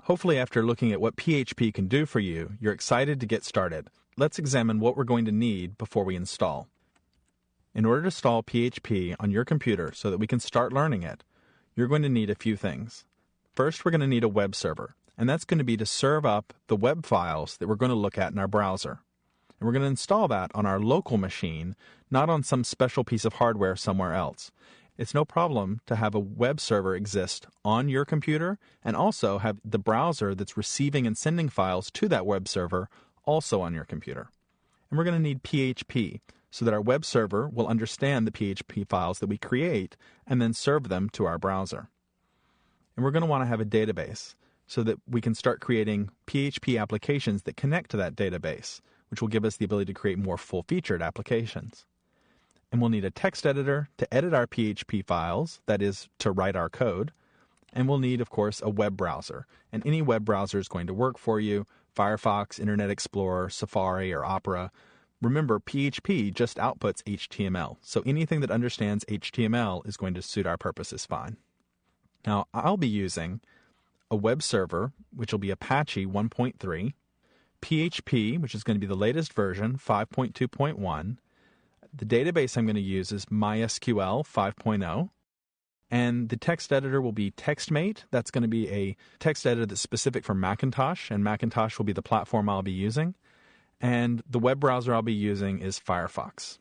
Hopefully after looking at what PHP can do for you, you're excited to get started. Let's examine what we're going to need before we install. In order to install PHP on your computer so that we can start learning it, you're going to need a few things. First, we're going to need a web server, and that's going to be to serve up the web files that we're going to look at in our browser. And we're going to install that on our local machine, not on some special piece of hardware somewhere else. It's no problem to have a web server exist on your computer and also have the browser that's receiving and sending files to that web server also on your computer. And we're going to need PHP so that our web server will understand the PHP files that we create and then serve them to our browser. And we're going to want to have a database so that we can start creating PHP applications that connect to that database, which will give us the ability to create more full-featured applications. And we'll need a text editor to edit our PHP files, that is, to write our code. And we'll need, of course, a web browser. And any web browser is going to work for you: Firefox, Internet Explorer, Safari, or Opera. Remember, PHP just outputs HTML, so anything that understands HTML is going to suit our purposes fine. Now, I'll be using a web server, which will be Apache 1.3, PHP, which is going to be the latest version, 5.2.1, the database I'm going to use is MySQL 5.0, and the text editor will be TextMate. That's going to be a text editor that's specific for Macintosh, and Macintosh will be the platform I'll be using. And the web browser I'll be using is Firefox.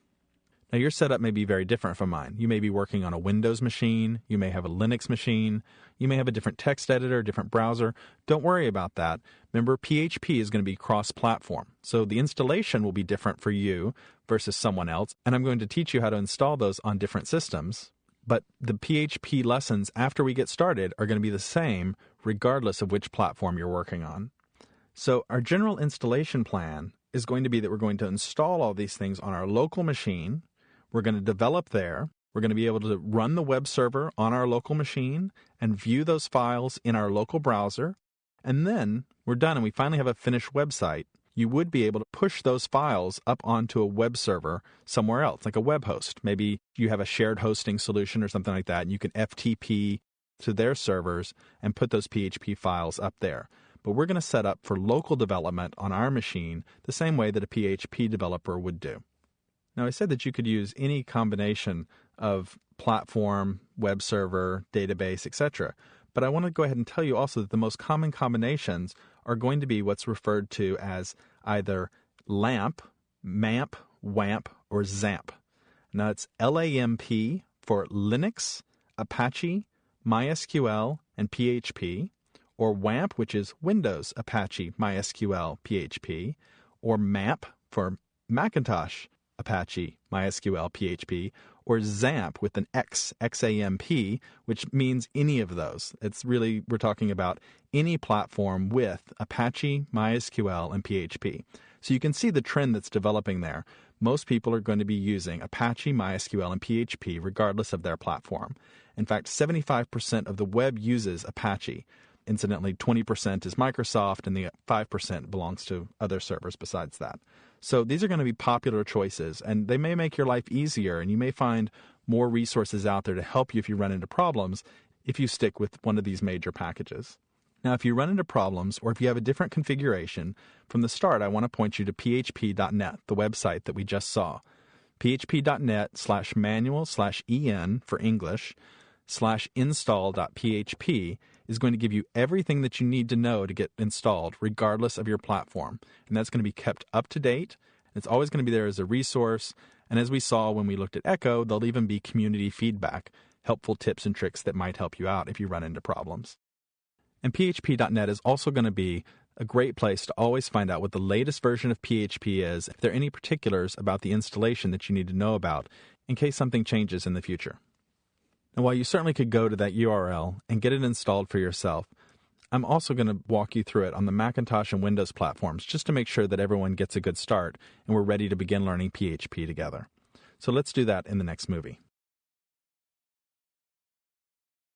Now, your setup may be very different from mine. You may be working on a Windows machine, you may have a Linux machine, you may have a different text editor, different browser. Don't worry about that. Remember, PHP is going to be cross-platform, so the installation will be different for you versus someone else, and I'm going to teach you how to install those on different systems. But the PHP lessons after we get started are going to be the same regardless of which platform you're working on. So our general installation plan is going to be that we're going to install all these things on our local machine. We're going to develop there. We're going to be able to run the web server on our local machine and view those files in our local browser. And then we're done and we finally have a finished website. You would be able to push those files up onto a web server somewhere else, like a web host. Maybe you have a shared hosting solution or something like that, and you can FTP to their servers and put those PHP files up there. But we're going to set up for local development on our machine the same way that a PHP developer would do. Now, I said that you could use any combination of platform, web server, database, etc. But I want to go ahead and tell you also that the most common combinations are going to be what's referred to as either LAMP, MAMP, WAMP, or XAMPP. Now, it's LAMP for Linux, Apache, MySQL, and PHP, or WAMP, which is Windows, Apache, MySQL, PHP, or MAMP for Macintosh, Apache, MySQL, PHP, or XAMPP with an X, XAMP, which means any of those. It's really, we're talking about any platform with Apache, MySQL, and PHP. So you can see the trend that's developing there. Most people are going to be using Apache, MySQL, and PHP regardless of their platform. In fact, 75% of the web uses Apache. Incidentally, 20% is Microsoft, and the 5% belongs to other servers besides that. So these are going to be popular choices, and they may make your life easier, and you may find more resources out there to help you if you run into problems if you stick with one of these major packages. Now, if you run into problems or if you have a different configuration, from the start, I want to point you to php.net, the website that we just saw. php.net/manual/en for English /install.php is going to give you everything that you need to know to get installed, regardless of your platform. And that's going to be kept up to date. It's always going to be there as a resource. And as we saw when we looked at Echo, there'll even be community feedback, helpful tips and tricks that might help you out if you run into problems. And php.net is also going to be a great place to always find out what the latest version of PHP is, if there are any particulars about the installation that you need to know about, in case something changes in the future. And while you certainly could go to that URL and get it installed for yourself, I'm also going to walk you through it on the Macintosh and Windows platforms just to make sure that everyone gets a good start and we're ready to begin learning PHP together. So let's do that in the next movie.